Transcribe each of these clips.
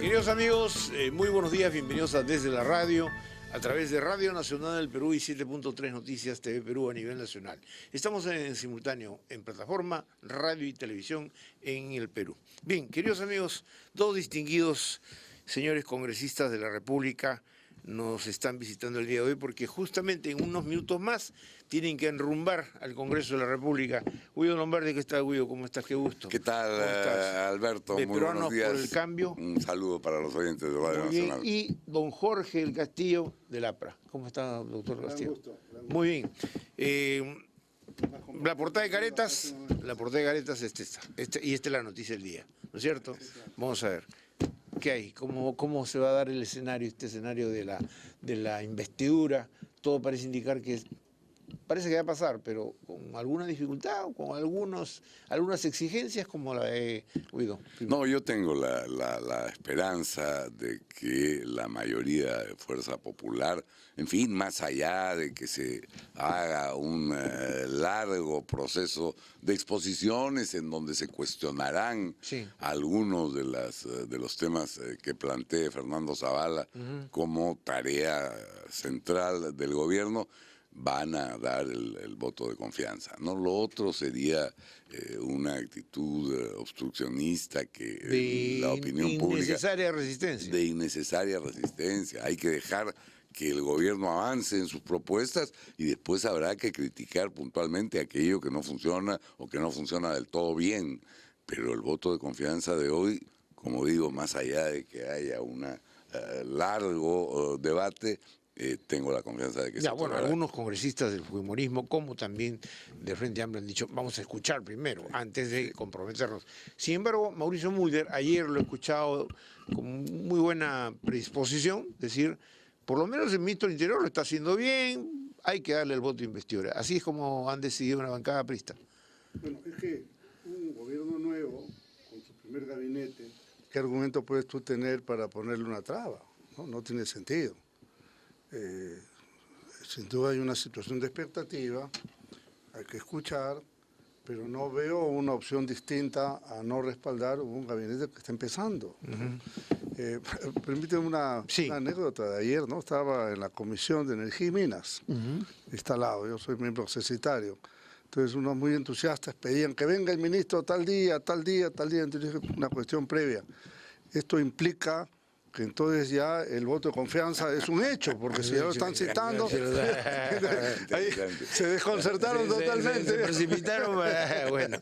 Queridos amigos, muy buenos días, bienvenidos a Desde la Radio, a través de Radio Nacional del Perú y 7.3 Noticias TV Perú a nivel nacional. Estamos en simultáneo en plataforma, radio y televisión en el Perú. Bien, queridos amigos, dos distinguidos señores congresistas de la República nos están visitando el día de hoy porque justamente en unos minutos más tienen que enrumbar al Congreso de la República. Guido Lombardi, ¿qué tal, Guido? ¿Cómo estás? Qué gusto. ¿Qué tal, Alberto? De Muy Peruanos buenos días. por el Cambio. Un saludo para los oyentes de Radio Nacional. Y don Jorge del Castillo del APRA. ¿Cómo está, doctor Castillo? Gusto. Muy bien. La portada de Caretas es esta. Y esta es la noticia del día, ¿no es cierto? Vamos a ver. ¿Qué hay? ¿Cómo se va a dar el escenario, este escenario de la investidura? Todo parece indicar que parece que va a pasar, pero con alguna dificultad o con algunas exigencias como la de Guido. No, yo tengo la esperanza de que la mayoría de Fuerza Popular, en fin, más allá de que se haga un largo proceso de exposiciones en donde se cuestionarán algunos de los temas que plantee Fernando Zavala como tarea central del gobierno, van a dar el voto de confianza, ¿no? Lo otro sería una actitud obstruccionista que la opinión pública... De innecesaria resistencia. Hay que dejar que el gobierno avance en sus propuestas y después habrá que criticar puntualmente aquello que no funciona o que no funciona del todo bien. Pero el voto de confianza de hoy, como digo, más allá de que haya un largo debate, tengo la confianza de que se bueno, algunos congresistas del fujimorismo, como también del Frente Amplio, han dicho, vamos a escuchar primero, antes de comprometernos. Sin embargo, Mauricio Mulder, ayer lo he escuchado con muy buena predisposición, decir, por lo menos el ministro del Interior lo está haciendo bien, hay que darle el voto de investidura. Así es como han decidido una bancada aprista. Bueno, es que un gobierno nuevo, con su primer gabinete, ¿qué argumento puedes tú tener para ponerle una traba? No tiene sentido. Sin duda hay una situación de expectativa, hay que escuchar, pero no veo una opción distinta a no respaldar un gabinete que está empezando. Permíteme una anécdota de ayer, ¿no? Estaba en la Comisión de Energía y Minas, instalado, yo soy miembro cesitario. Entonces unos muy entusiastas pedían que venga el ministro tal día, entonces una cuestión previa. Esto implica que entonces ya el voto de confianza es un hecho, porque si ya lo están citando, ahí se desconcertaron totalmente. Se precipitaron, bueno.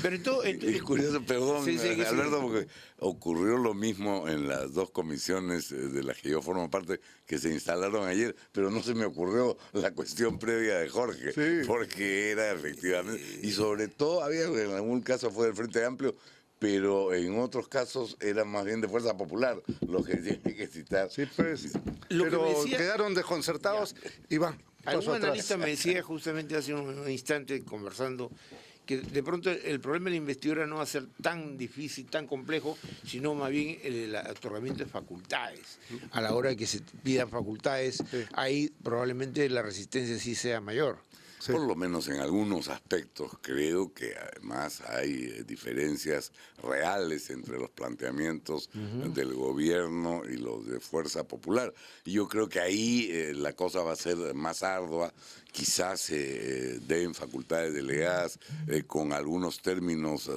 Pero entonces, es curioso, perdón, Alberto, porque ocurrió lo mismo en las dos comisiones de las que yo formo parte, que se instalaron ayer, pero no se me ocurrió la cuestión previa de Jorge, porque era efectivamente, y sobre todo había, en algún caso fue del Frente Amplio, pero en otros casos eran más bien de Fuerza Popular los que tienen que citar. Sí, pues, pero quedaron desconcertados y van. Algún analista me decía justamente hace un instante conversando que de pronto el problema de la investidura no va a ser tan difícil, tan complejo, sino más bien el otorgamiento de facultades. A la hora de que se pidan facultades, ahí probablemente la resistencia sí sea mayor. Sí. Por lo menos en algunos aspectos creo que además hay diferencias reales entre los planteamientos del gobierno y los de Fuerza Popular. Y yo creo que ahí la cosa va a ser más ardua, quizás se den facultades delegadas con algunos términos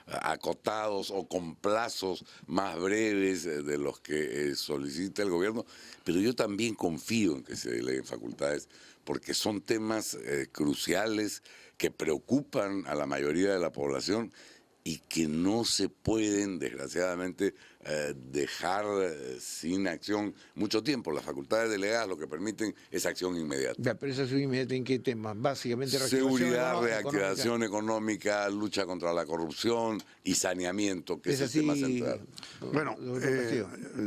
acotados o con plazos más breves de los que solicita el gobierno, pero yo también confío en que se deleguen facultades porque son temas cruciales que preocupan a la mayoría de la población y que no se pueden, desgraciadamente, dejar sin acción mucho tiempo. Las facultades delegadas lo que permiten es acción inmediata. Ya, pero esa acción inmediata, ¿en qué tema? Básicamente seguridad, reactivación económica, lucha contra la corrupción y saneamiento, que es el tema central. Bueno,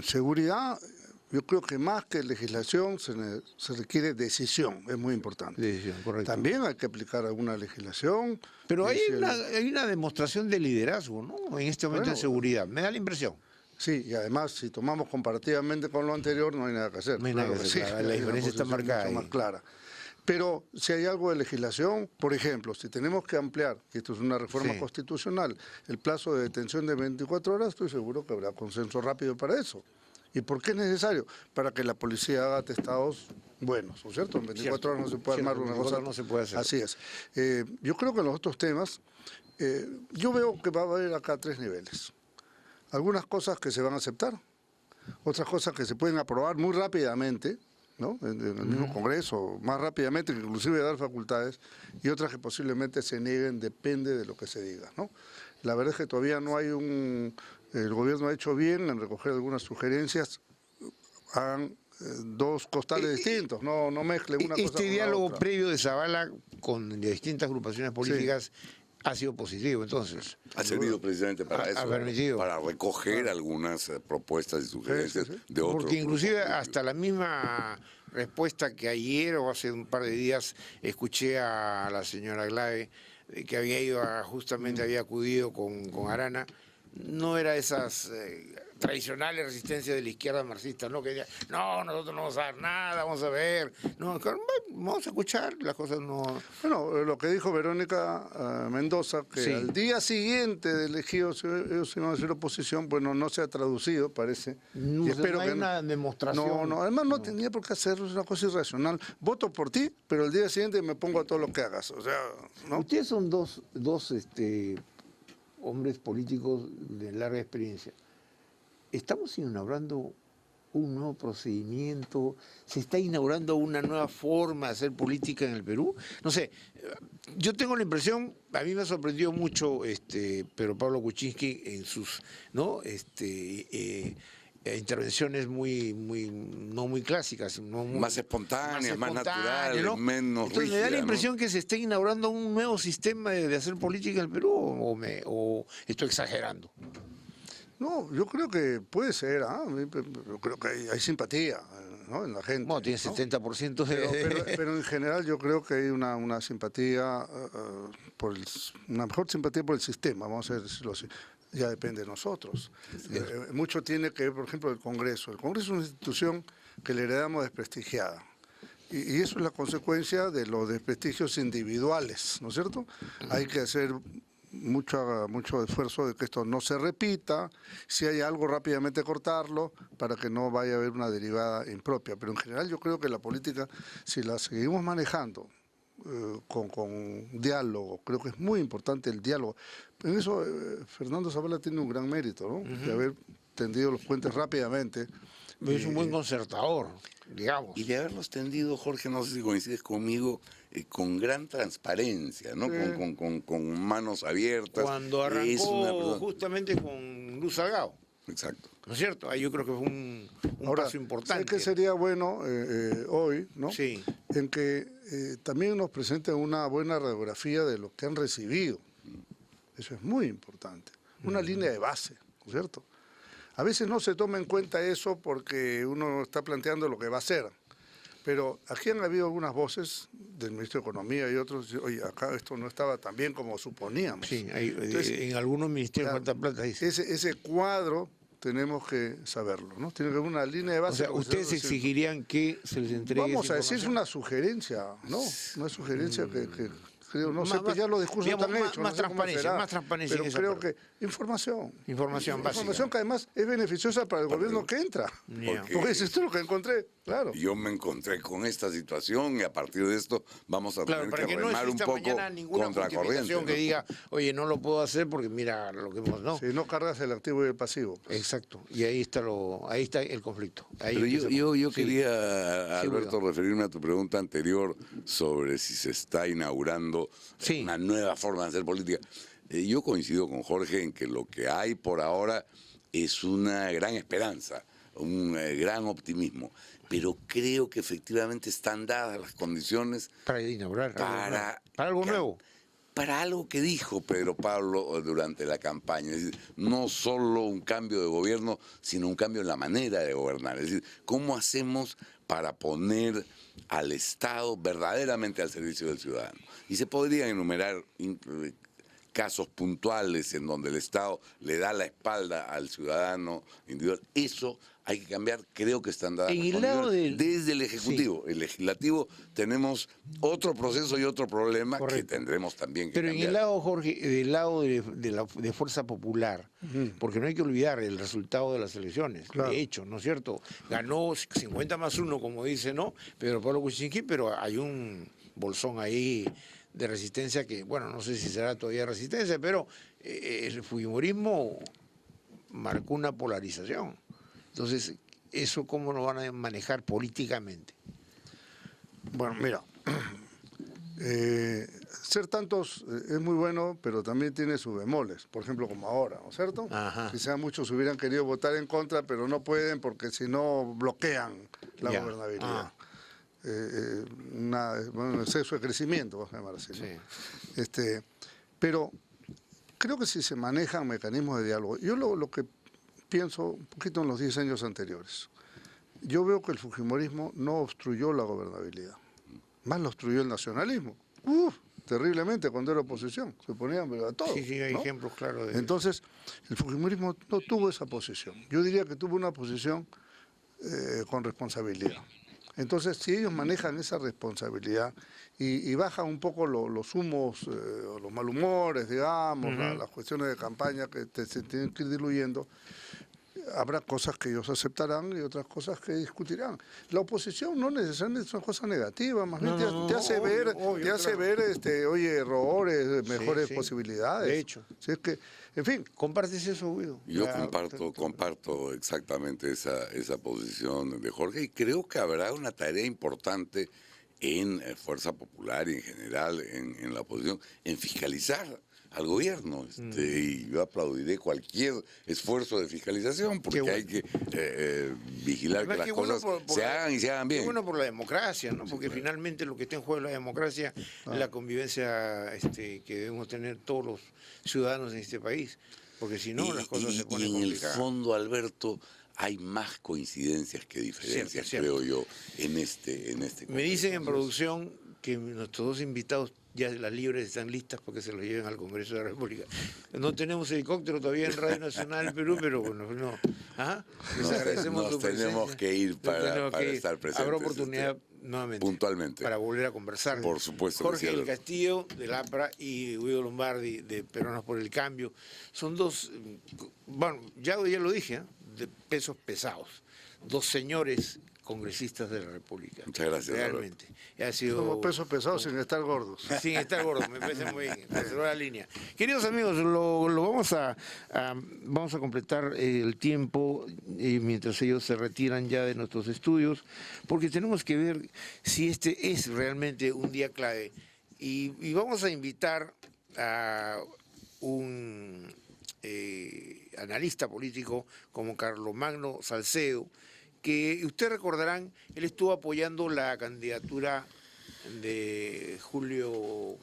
seguridad... Yo creo que más que legislación se requiere decisión, es muy importante. Decisión, correcto. También hay que aplicar alguna legislación. Pero hay una demostración de liderazgo, ¿no? En este momento de seguridad, me da la impresión. Sí, y además, si tomamos comparativamente con lo anterior, no hay nada que hacer. No hay nada que hacer, la diferencia está marcada. Mucho más clara. Pero si hay algo de legislación, por ejemplo, si tenemos que ampliar, que esto es una reforma Sí. constitucional, el plazo de detención de 24 horas, estoy seguro que habrá consenso rápido para eso. ¿Y por qué es necesario? Para que la policía haga atestados buenos, ¿no es cierto? En 24 horas no se puede armar Cierto, una 24 cosa. no se puede hacer. Así es. Yo creo que en los otros temas, yo veo que va a haber acá 3 niveles. Algunas cosas que se van a aceptar, otras cosas que se pueden aprobar muy rápidamente, ¿no? En el mismo Congreso, más rápidamente, que inclusive dar facultades, y otras que posiblemente se nieguen, depende de lo que se diga, ¿no? La verdad es que todavía no hay el gobierno ha hecho bien en recoger algunas sugerencias, hagan 2 costales distintos, no mezclen una cosa Este con la diálogo otra. previo de Zavala con distintas agrupaciones políticas ha sido positivo, entonces. Ha servido precisamente para Ha eso, permitido. para recoger algunas propuestas y sugerencias Sí, sí, sí. de otros. Porque inclusive grupos hasta la misma respuesta que ayer o hace un par de días escuché a la señora Glave, que había ido justamente había acudido con Arana, no era esas tradicionales resistencias de la izquierda marxista, ¿no? Que decía, no, nosotros no vamos a dar nada, vamos a ver, no, vamos a escuchar, las cosas no... Bueno, lo que dijo Verónica Mendoza, que Sí. al día siguiente de elegidos ellos iban a hacer oposición, bueno, no se ha traducido, parece. No, Y espero no hay que una demostración. No, además no tenía por qué hacerlo, es una cosa irracional. Voto por ti, pero el día siguiente me pongo a todo lo que hagas, o sea, ¿no? Ustedes son dos hombres políticos de larga experiencia. ¿Estamos inaugurando un nuevo procedimiento? ¿Se está inaugurando una nueva forma de hacer política en el Perú? No sé, yo tengo la impresión, a mí me ha sorprendido mucho Pedro Pablo Kuczynski en sus intervenciones no muy clásicas, más espontáneas, más naturales, ¿no? menos Entonces me da la rígidas, ¿no? impresión que se está inaugurando un nuevo sistema de hacer política en el Perú, o estoy exagerando. No, yo creo que puede ser, yo creo que hay simpatía, ¿no? En la gente. Bueno, tiene ¿no? 70% de... Pero en general yo creo que hay una simpatía, una mejor simpatía por el sistema, vamos a decirlo así. Ya depende de nosotros. Mucho tiene que ver, por ejemplo, el Congreso. El Congreso es una institución que le heredamos desprestigiada. Y eso es la consecuencia de los desprestigios individuales, ¿no es cierto? Hay que hacer mucho esfuerzo de que esto no se repita, si hay algo rápidamente cortarlo para que no vaya a haber una derivada impropia. Pero en general yo creo que la política, si la seguimos manejando con diálogo, creo que es muy importante el diálogo. En eso Fernando Zavala tiene un gran mérito, ¿no? De haber tendido los puentes rápidamente. Es un buen concertador, digamos. Y de haberlos tendido, Jorge, no sé si coincides conmigo, con gran transparencia, ¿no? Con manos abiertas. Cuando Es una arrancó persona- justamente con Luz Salgado, Exacto. ¿no es cierto? Ahí yo creo que fue un Ahora, paso importante. sé que sería bueno hoy, ¿no? Sí. En que también nos presenten una buena radiografía de lo que han recibido. Eso es muy importante. Una línea de base, ¿no es cierto? A veces no se toma en cuenta eso porque uno está planteando lo que va a hacer. Pero aquí han habido algunas voces del Ministro de Economía y otros, oye, acá esto no estaba tan bien como suponíamos. Sí, Entonces, en algunos ministerios claro, falta plata, dice. ese cuadro tenemos que saberlo, ¿no? Tiene que haber una línea de base. O sea, porque ustedes si no, no exigirían que se les entregue Vamos esa a decir, es información. una sugerencia, ¿no? Una sugerencia que creo, no sé, Más- pues ya los discursos digamos, están más- hechos. más no sé cómo transparencia, será, más transparencia Pero en esa creo parte. que información. Información básica. Información que además es beneficiosa para el gobierno que entra. Ya. Porque es esto lo que encontré, claro. Yo me encontré con esta situación y a partir de esto vamos a Claro, tener para que que no remar un exista poco mañana ninguna contra corriente. justificación que ¿no? diga, oye, no lo puedo hacer porque mira lo que hemos... No, Si no cargas el activo y el pasivo. exacto. Y ahí está el conflicto. Ahí Pero empieza yo sí. quería, Sí, Alberto, referirme a tu pregunta anterior sobre si se está inaugurando Sí. una nueva forma de hacer política. Yo coincido con Jorge en que lo que hay por ahora es una gran esperanza, un gran optimismo, pero creo que efectivamente están dadas las condiciones Para inaugurar. para Algo nuevo. para algo que dijo Pedro Pablo durante la campaña, es decir, no solo un cambio de gobierno, sino un cambio en la manera de gobernar, es decir, ¿cómo hacemos para poner al Estado verdaderamente al servicio del ciudadano? Y se podrían enumerar casos puntuales en donde el Estado le da la espalda al ciudadano individual. Eso hay que cambiar, creo que están dadas las condiciones desde el Ejecutivo. Sí. El Legislativo tenemos otro proceso y otro problema. Correcto. Que tendremos también que cambiar. Pero en el lado, Jorge, del lado de Fuerza Popular, porque no hay que olvidar el resultado de las elecciones, claro. De hecho, ¿no es cierto? Ganó 50+1, como dice, ¿no? Pedro Pablo Kuczynski, pero hay un bolsón ahí de resistencia que, bueno, no sé si será todavía resistencia, pero el fujimorismo marcó una polarización. Entonces, ¿eso cómo lo van a manejar políticamente? Bueno, mira, ser tantos es muy bueno, pero también tiene sus bemoles, por ejemplo, como ahora, ¿no es cierto? Ajá. Quizás muchos hubieran querido votar en contra, pero no pueden porque si no bloquean la gobernabilidad. Un exceso de crecimiento, vamos a llamar así, ¿no? Sí. Pero creo que si se manejan mecanismos de diálogo, yo lo que pienso un poquito en los 10 años anteriores, yo veo que el fujimorismo no obstruyó la gobernabilidad, más lo obstruyó el nacionalismo. Terriblemente cuando era oposición, se ponían a todo. Sí, sí, hay, ¿no?, ejemplos claros de eso. Entonces, el fujimorismo no tuvo esa posición. Yo diría que tuvo una posición con responsabilidad. Entonces, si ellos manejan esa responsabilidad y bajan un poco los humos, los malhumores, digamos, las cuestiones de campaña que se tienen que ir diluyendo, habrá cosas que ellos aceptarán y otras cosas que discutirán. La oposición no necesariamente es una cosa negativa, más bien te hace ver, oye, errores, mejores posibilidades. De hecho. Si es que, en fin. ¿Compartes eso, Guido? Yo comparto exactamente esa posición de Jorge, y creo que habrá una tarea importante en Fuerza Popular y en general en la oposición, en fiscalizar al gobierno, y yo aplaudiré cualquier esfuerzo de fiscalización, porque hay que vigilar que las cosas se hagan y se hagan bien. Es bueno por la democracia, ¿no? Porque finalmente lo que está en juego es la democracia, la convivencia que debemos tener todos los ciudadanos en este país, porque si no las cosas se ponen complicadas. En el fondo, Alberto, hay más coincidencias que diferencias, creo yo, en este Me dicen en producción que nuestros dos invitados ya las libres están listas porque se los lleven al Congreso de la República. No tenemos helicóptero todavía en Radio Nacional del Perú, pero bueno, no. Les agradecemos su presencia. Tenemos que ir para estar presentes. Habrá oportunidad nuevamente. Puntualmente. Para volver a conversar. Por supuesto. Jorge del Castillo, del APRA, y Guido Lombardi, de Peruanos por el Cambio. Son dos, bueno, ya lo dije, de pesos pesados. Dos señores congresistas de la República. Muchas gracias. Realmente. Ha sido, como pesos pesados sin estar gordos. Sin estar gordos, me parece muy bien. La línea. Queridos amigos, lo vamos a completar el tiempo mientras ellos se retiran ya de nuestros estudios, porque tenemos que ver si este es realmente un día clave. Y vamos a invitar a un analista político como Carlomagno Salcedo, que ustedes recordarán, él estuvo apoyando la candidatura de Julio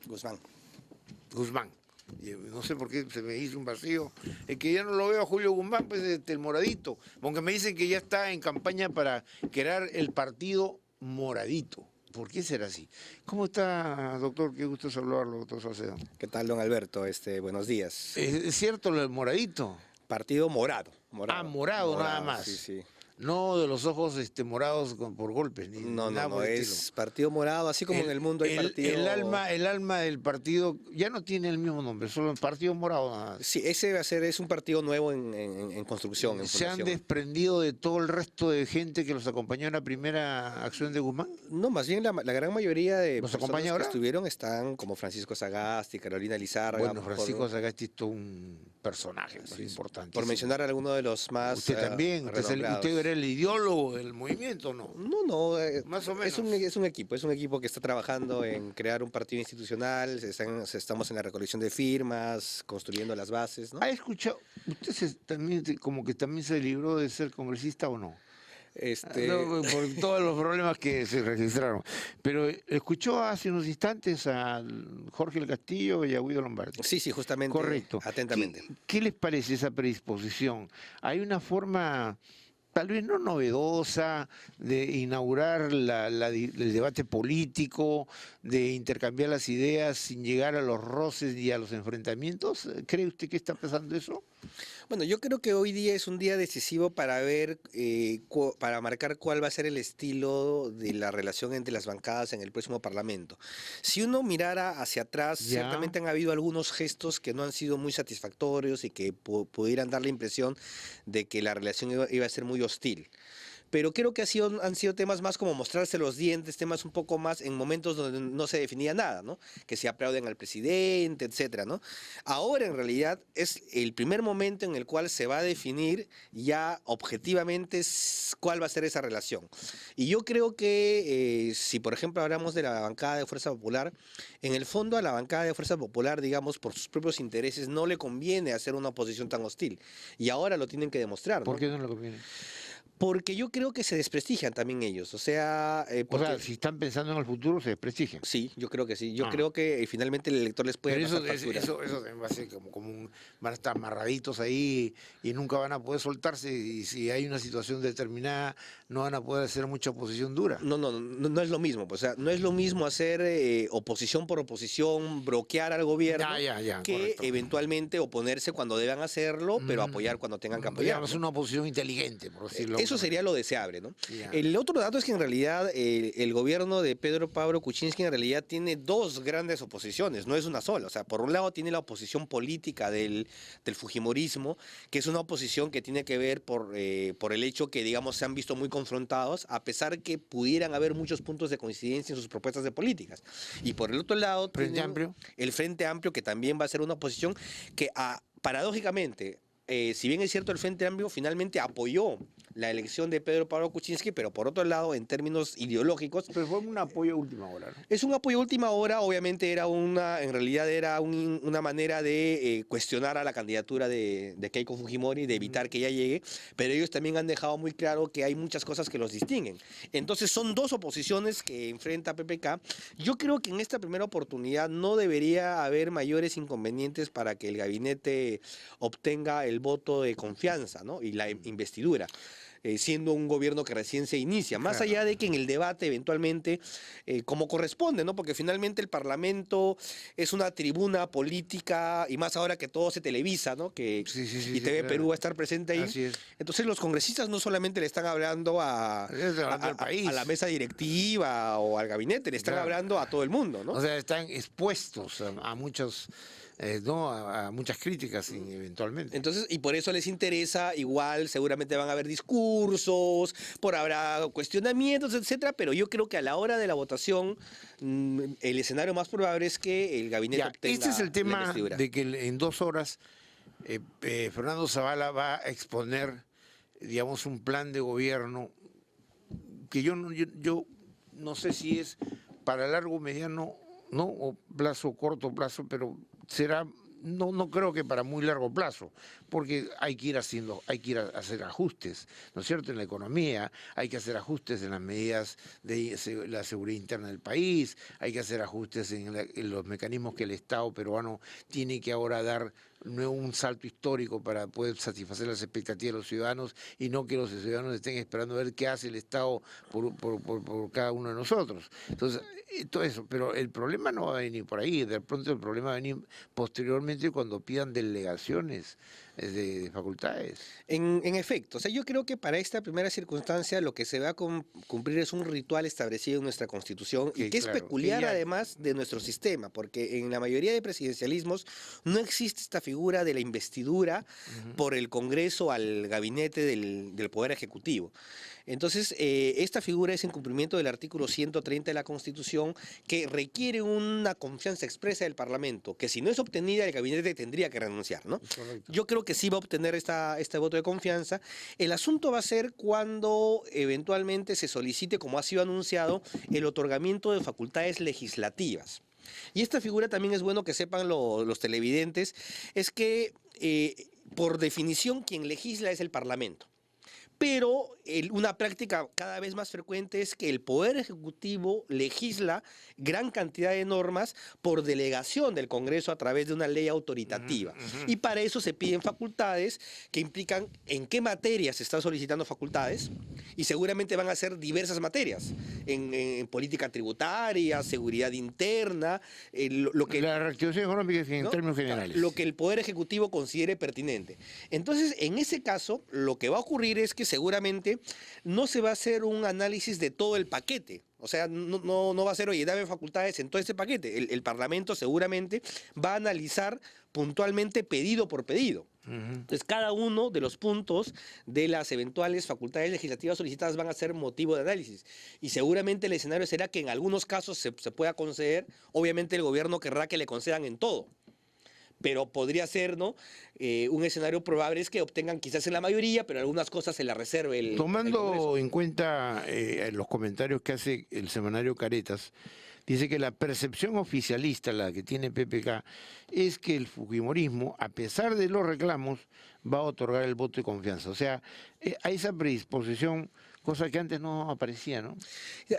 Guzmán. No sé por qué se me hizo un vacío. Es que ya no lo veo a Julio Guzmán, pues el moradito. Aunque me dicen que ya está en campaña para crear el partido moradito. ¿Por qué será así? ¿Cómo está, doctor? Qué gusto saludarlo, doctor Salcedo. ¿Qué tal, don Alberto? Buenos días. ¿Es cierto lo del moradito? Partido morado. Morado nada más. Sí, sí. No de los ojos morados por golpes. No, es partido morado, así como en el mundo hay partido... El alma del partido ya no tiene el mismo nombre, solo el partido morado nada más. Sí, ese es un partido nuevo en construcción. ¿Se han desprendido de todo el resto de gente que los acompañó en la primera acción de Guzmán? No, más bien la gran mayoría de ¿los personas que estuvieron están como Francisco Sagasti, Carolina Lizárraga. Bueno, Francisco Sagasti es todo un personaje importante. Por mencionar a alguno de los más Usted también, usted era el ideólogo del movimiento, ¿no? No, más o menos. Es un equipo que está trabajando en crear un partido institucional, estamos en la recolección de firmas, construyendo las bases, ¿no? ¿Ha escuchado? ¿Usted también se libró de ser congresista o no? No, por todos los problemas que se registraron. Pero escuchó hace unos instantes a Jorge del Castillo y a Guido Lombardi. Sí, justamente. Correcto. Atentamente. ¿Qué les parece esa predisposición? ¿Hay una forma tal vez no novedosa, de inaugurar el debate político, de intercambiar las ideas sin llegar a los roces y a los enfrentamientos? ¿Cree usted que está pasando eso? Bueno, yo creo que hoy día es un día decisivo para ver, para marcar cuál va a ser el estilo de la relación entre las bancadas en el próximo Parlamento. Si uno mirara hacia atrás, Ya. ciertamente han habido algunos gestos que no han sido muy satisfactorios y que pudieran dar la impresión de que la relación iba a ser muy hostil. Pero creo que han sido temas más como mostrarse los dientes, temas un poco más en momentos donde no se definía nada, ¿no? Que se aplauden al presidente, etcétera, ¿no? Ahora, en realidad, es el primer momento en el cual se va a definir ya objetivamente cuál va a ser esa relación. Y yo creo que si, por ejemplo, hablamos de la bancada de Fuerza Popular, en el fondo a la bancada de Fuerza Popular, digamos, por sus propios intereses, no le conviene hacer una oposición tan hostil. Y ahora lo tienen que demostrar, ¿no? ¿Por qué no le conviene? Porque yo creo que se desprestigian también ellos. O sea, O sea, si están pensando en el futuro, se desprestigian. sí, yo creo que sí. Yo Ah. creo que finalmente el elector les puede Pero pasar eso, factura. eso va a ser van a estar amarraditos ahí y nunca van a poder soltarse. Y si hay una situación determinada, no van a poder hacer mucha oposición dura. No es lo mismo. Pues, o sea, no es lo mismo hacer oposición por oposición, bloquear al gobierno, Ya, que correcto. eventualmente oponerse cuando deban hacerlo, pero apoyar cuando tengan que apoyar. Digamos, ¿no? una oposición inteligente, por decirlo. Eso sería lo deseable, ¿no? Ya. El otro dato es que en realidad el gobierno de Pedro Pablo Kuczynski en realidad tiene dos grandes oposiciones, no es una sola. O sea, por un lado tiene la oposición política del fujimorismo, que es una oposición que tiene que ver por el hecho que, digamos, se han visto muy confrontados, a pesar que pudieran haber muchos puntos de coincidencia en sus propuestas de políticas. Y por el otro lado, Frente tiene Amplio. el Frente Amplio, que también va a ser una oposición que, paradójicamente, si bien es cierto, el Frente Amplio finalmente apoyó la elección de Pedro Pablo Kuczynski, pero por otro lado, en términos ideológicos, Pero fue un apoyo a última hora, ¿no? es un apoyo a última hora. Obviamente en realidad era una manera de cuestionar a la candidatura de Keiko Fujimori, de evitar que ella llegue, pero ellos también han dejado muy claro que hay muchas cosas que los distinguen. Entonces son dos oposiciones que enfrenta PPK. Yo creo que en esta primera oportunidad no debería haber mayores inconvenientes para que el gabinete obtenga el voto de confianza, ¿no? Y la investidura. Siendo un gobierno que recién se inicia, más Claro. allá de que en el debate eventualmente, como corresponde, ¿no? Porque finalmente el Parlamento es una tribuna política, y más ahora que todo se televisa, ¿no? Que Sí, y TV claro. Perú va a estar presente ahí. Así es. Entonces los congresistas no solamente le están hablando Al país. a la mesa directiva o al gabinete, le están Claro. hablando a todo el mundo, ¿no? O sea, están expuestos a muchos, ¿no? A muchas críticas eventualmente. Entonces, y por eso les interesa, igual seguramente van a haber discursos, habrá cuestionamientos, etcétera, pero yo creo que a la hora de la votación, el escenario más probable es que el gabinete Ya, obtenga este es el la tema investidura. de que en 2 horas Fernando Zavala va a exponer, digamos, un plan de gobierno que yo no sé si es para largo, mediano, ¿no? O plazo, corto plazo, pero será, no creo que para muy largo plazo, porque hay que ir hacer ajustes, ¿no es cierto?, en la economía, hay que hacer ajustes en las medidas de la seguridad interna del país, hay que hacer ajustes en los mecanismos que el Estado peruano tiene que ahora dar un salto histórico para poder satisfacer las expectativas de los ciudadanos y no que los ciudadanos estén esperando a ver qué hace el Estado por cada uno de nosotros. Entonces, todo eso, pero el problema no va a venir por ahí, de pronto el problema va a venir posteriormente cuando pidan delegaciones de facultades. En efecto, o sea, yo creo que para esta primera circunstancia lo que se va a cumplir es un ritual establecido en nuestra Constitución y que es claro, peculiar que ya- además de nuestro sistema, porque en la mayoría de presidencialismos no existe esta figura de la investidura por el Congreso al gabinete del Poder Ejecutivo. Entonces, esta figura es en cumplimiento del artículo 130 de la Constitución, que requiere una confianza expresa del Parlamento, que si no es obtenida, el gabinete tendría que renunciar, ¿no? Correcto. Yo creo que sí va a obtener este voto de confianza. El asunto va a ser cuando eventualmente se solicite, como ha sido anunciado, el otorgamiento de facultades legislativas. Y esta figura también es bueno que sepan los televidentes, es que por definición quien legisla es el Parlamento. pero una práctica cada vez más frecuente es que el Poder Ejecutivo legisla gran cantidad de normas por delegación del Congreso a través de una ley autoritativa. Y para eso se piden facultades que implican en qué materias se están solicitando facultades, y seguramente van a ser diversas materias, en política tributaria, seguridad interna, lo que... La reactivación económica en ¿no? términos generales. Lo que el Poder Ejecutivo considere pertinente. Entonces, en ese caso, lo que va a ocurrir es que seguramente no se va a hacer un análisis de todo el paquete. O sea, no va a ser, oye, dame facultades en todo este paquete. El Parlamento seguramente va a analizar puntualmente pedido por pedido. Entonces, cada uno de los puntos de las eventuales facultades legislativas solicitadas van a ser motivo de análisis. Y seguramente el escenario será que en algunos casos se pueda conceder. Obviamente el gobierno querrá que le concedan en todo. Pero podría ser, ¿no? Un escenario probable es que obtengan quizás en la mayoría, pero algunas cosas se las reserve el Tomando Congreso. en cuenta los comentarios que hace el semanario Caretas, dice que la percepción oficialista, la que tiene PPK, es que el fujimorismo, a pesar de los reclamos, va a otorgar el voto de confianza. O sea, hay esa predisposición, cosa que antes no aparecía, ¿no?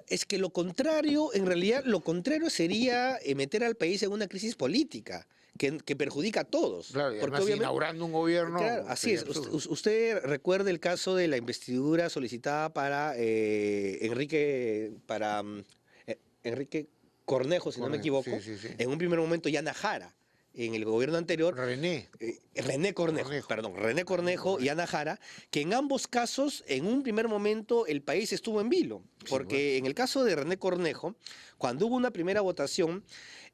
Es que lo contrario, en realidad, lo contrario sería meter al país en una crisis política que perjudica a todos. Claro, y porque además inaugurando un gobierno... Claro, así es. sería absurdo. Usted recuerda el caso de la investidura solicitada para Enrique Cornejo, si no me Cornejo, equivoco. sí. En un primer momento Yana Jara, en el gobierno anterior. René. René Cornejo y Ana Jara, que en ambos casos, en un primer momento, el país estuvo en vilo. Porque en el caso de René Cornejo, cuando hubo una primera votación,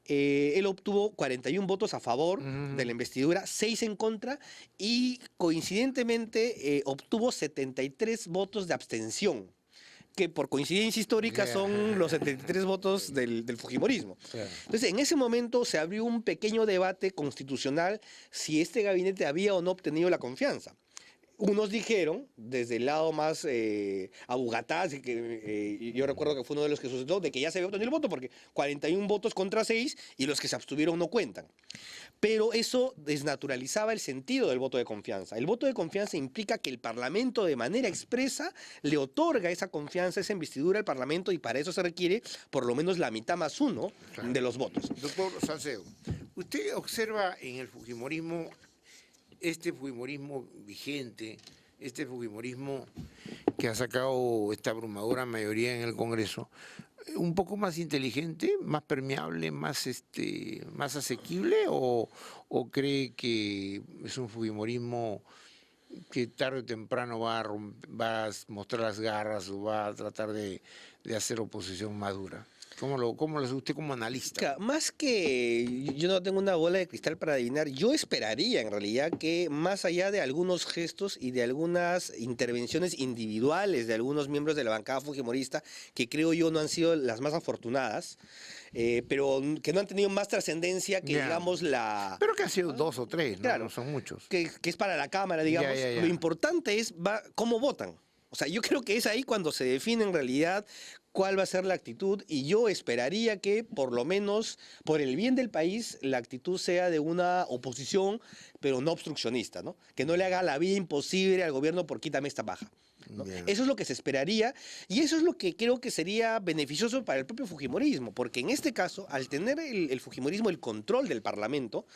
él obtuvo 41 votos a favor de la investidura, 6 en contra, y coincidentemente obtuvo 73 votos de abstención, que por coincidencia histórica son los 73 votos del fujimorismo. Entonces, en ese momento se abrió un pequeño debate constitucional si este gabinete había o no obtenido la confianza. Unos dijeron, desde el lado más abugataz, que yo recuerdo que fue uno de los que suscitó, de que ya se había obtenido el voto, porque 41 votos contra 6 y los que se abstuvieron no cuentan. Pero eso desnaturalizaba el sentido del voto de confianza. El voto de confianza implica que el Parlamento de manera expresa le otorga esa confianza, esa investidura al Parlamento, y para eso se requiere por lo menos la mitad más uno de los votos. Doctor Salcedo, usted observa en el fujimorismo, este fujimorismo vigente, este fujimorismo que ha sacado esta abrumadora mayoría en el Congreso, un poco más inteligente, más permeable, más asequible, o cree que es un fujimorismo que tarde o temprano va a mostrar las garras o va a tratar de hacer oposición más dura? ¿Cómo lo hace usted como analista? Más que yo no tengo una bola de cristal para adivinar, yo esperaría en realidad que más allá de algunos gestos y de algunas intervenciones individuales de algunos miembros de la bancada fujimorista, que creo yo no han sido las más afortunadas, pero que no han tenido más trascendencia que, digamos, la... Pero que ha sido 2 o 3, ¿no? Claro, No son muchos. Que es para la Cámara, digamos. Ya. Lo importante es cómo votan. O sea, yo creo que es ahí cuando se define en realidad cuál va a ser la actitud, y yo esperaría que, por lo menos por el bien del país, la actitud sea de una oposición, pero no obstruccionista, ¿no? Que no le haga la vida imposible al gobierno por quítame esta paja, ¿no? Eso es lo que se esperaría, y eso es lo que creo que sería beneficioso para el propio fujimorismo, porque en este caso, al tener el fujimorismo el control del Parlamento,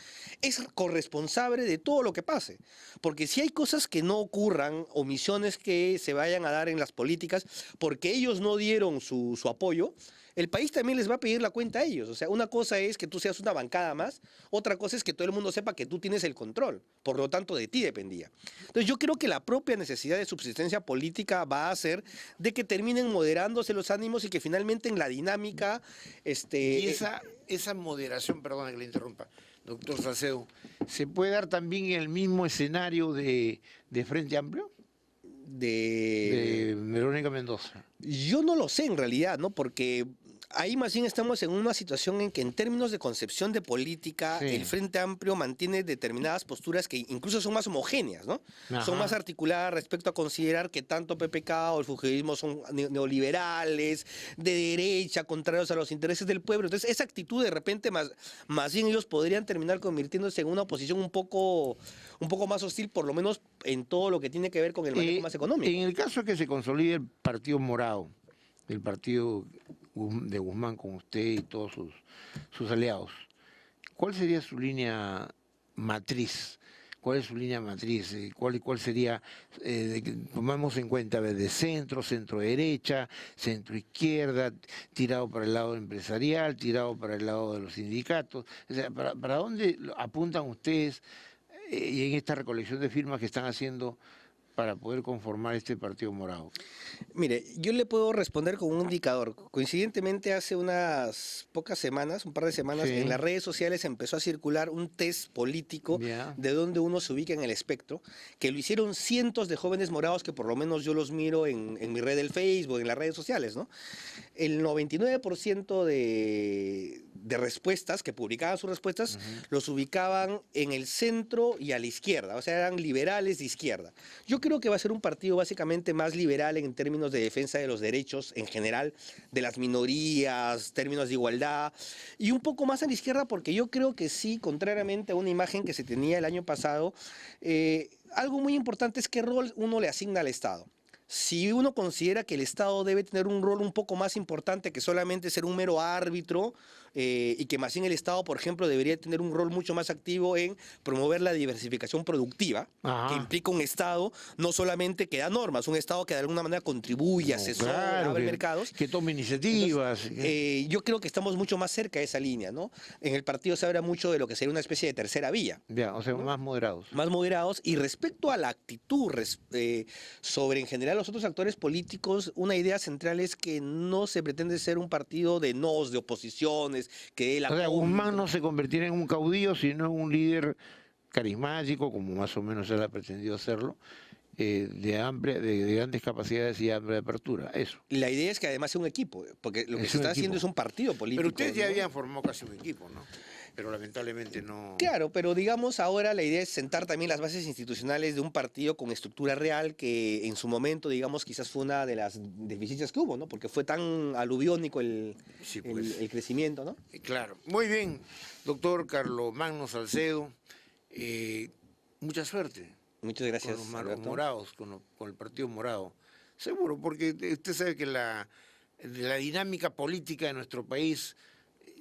es corresponsable de todo lo que pase. Porque si hay cosas que no ocurran, omisiones que se vayan a dar en las políticas, porque ellos no dieron su apoyo, el país también les va a pedir la cuenta a ellos. O sea, una cosa es que tú seas una bancada más, otra cosa es que todo el mundo sepa que tú tienes el control, por lo tanto de ti dependía. Entonces yo creo que la propia necesidad de subsistencia política va a hacer de que terminen moderándose los ánimos y que finalmente en la dinámica... Y esa moderación, perdona que le interrumpa, doctor Salcedo, ¿se puede dar también en el mismo escenario de Frente Amplio? De Verónica Mendoza. Yo no lo sé en realidad, ¿no? Porque Ahí más bien estamos en una situación en que en términos de concepción de política, Sí. el Frente Amplio mantiene determinadas posturas que incluso son más homogéneas, ¿no? Ajá. Son más articuladas respecto a considerar que tanto PPK o el fujimorismo son neoliberales, de derecha, contrarios a los intereses del pueblo. Entonces, esa actitud de repente más bien ellos podrían terminar convirtiéndose en una oposición un poco más hostil, por lo menos en todo lo que tiene que ver con el manejo más económico. En el caso que se consolide el Partido Morado, el partido de Guzmán con usted y todos sus aliados, ¿cuál sería su línea matriz? ¿Cuál es su línea matriz? ¿Cuál sería, tomamos en cuenta, de centro, centro-derecha, centro-izquierda, tirado para el lado empresarial, tirado para el lado de los sindicatos? O sea, ¿para dónde apuntan ustedes y en esta recolección de firmas que están haciendo para poder conformar este Partido Morado? Mire, yo le puedo responder con un indicador. Coincidentemente, hace unas pocas semanas, un par de semanas, Sí. en las redes sociales empezó a circular un test político Ya. de donde uno se ubica en el espectro, que lo hicieron cientos de jóvenes morados que por lo menos yo los miro en mi red del Facebook, en las redes sociales, ¿no? El 99% de respuestas, que publicaban sus respuestas, los ubicaban en el centro y a la izquierda, o sea, eran liberales de izquierda. Yo creo que va a ser un partido básicamente más liberal en términos de defensa de los derechos en general, de las minorías, términos de igualdad, y un poco más a la izquierda porque yo creo que sí, contrariamente a una imagen que se tenía el año pasado, algo muy importante es qué rol uno le asigna al Estado. Si uno considera que el Estado debe tener un rol un poco más importante que solamente ser un mero árbitro, y que más bien el Estado, por ejemplo, debería tener un rol mucho más activo en promover la diversificación productiva, Ajá. que implica un Estado no solamente que da normas, un Estado que de alguna manera contribuye, asesora, Claro, abre que, mercados. que tome iniciativas. Yo creo que estamos mucho más cerca de esa línea, ¿no? En el partido se habla mucho de lo que sería una especie de tercera vía. Ya, o sea, más moderados. Más moderados, y respecto a la actitud sobre en general los otros actores políticos, una idea central es que no se pretende ser un partido de nos, de oposiciones, que él O sea, Guzmán no se convertirá en un caudillo, sino en un líder carismático, como más o menos él ha pretendido hacerlo, de grandes capacidades y amplia apertura. Eso. La idea es que además sea un equipo, porque lo que Es se un está equipo. haciendo es un partido político. Pero ustedes ya ¿no? habían formado casi un equipo, ¿no? Pero lamentablemente no. Claro, pero digamos ahora la idea es sentar también las bases institucionales de un partido con estructura real que en su momento, digamos, quizás fue una de las deficiencias que hubo, ¿no? Porque fue tan aluviónico Sí, pues. el crecimiento, ¿no? Claro. Muy bien, doctor Carlomagno Salcedo. Mucha suerte Muchas gracias, con los Alberto. morados, con el Partido Morado. Seguro, porque usted sabe que la dinámica política de nuestro país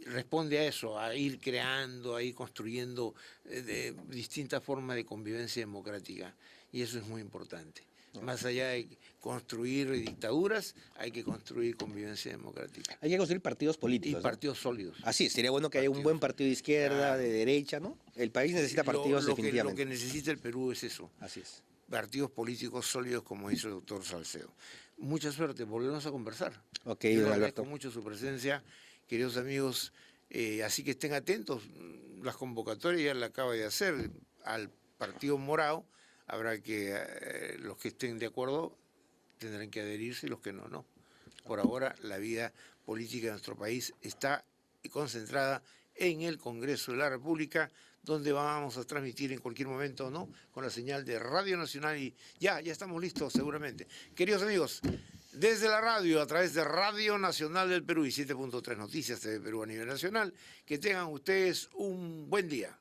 responde a eso, a ir creando, a ir construyendo de distintas formas de convivencia democrática. Y eso es muy importante. Más allá de construir dictaduras, hay que construir convivencia democrática. Hay que construir partidos Y políticos. ¿no? partidos sólidos. Así, sería bueno que haya un buen partido de izquierda, Claro. de derecha, ¿no? El país necesita partidos Lo que definitivamente. necesita el Perú es eso. Así es. Partidos políticos sólidos, como hizo el doctor Salcedo. Mucha suerte, volvemos a conversar. Ok, Yo le don agradezco Alberto. mucho su presencia, queridos amigos, así que estén atentos. Las convocatorias ya la acaba de hacer al Partido Morado. Habrá que, los que estén de acuerdo tendrán que adherirse y los que no, no. Por ahora la vida política de nuestro país está concentrada en el Congreso de la República, donde vamos a transmitir en cualquier momento, ¿no? Con la señal de Radio Nacional y ya estamos listos seguramente. Queridos amigos, desde la radio, a través de Radio Nacional del Perú y 7.3 Noticias TV Perú a nivel nacional, que tengan ustedes un buen día.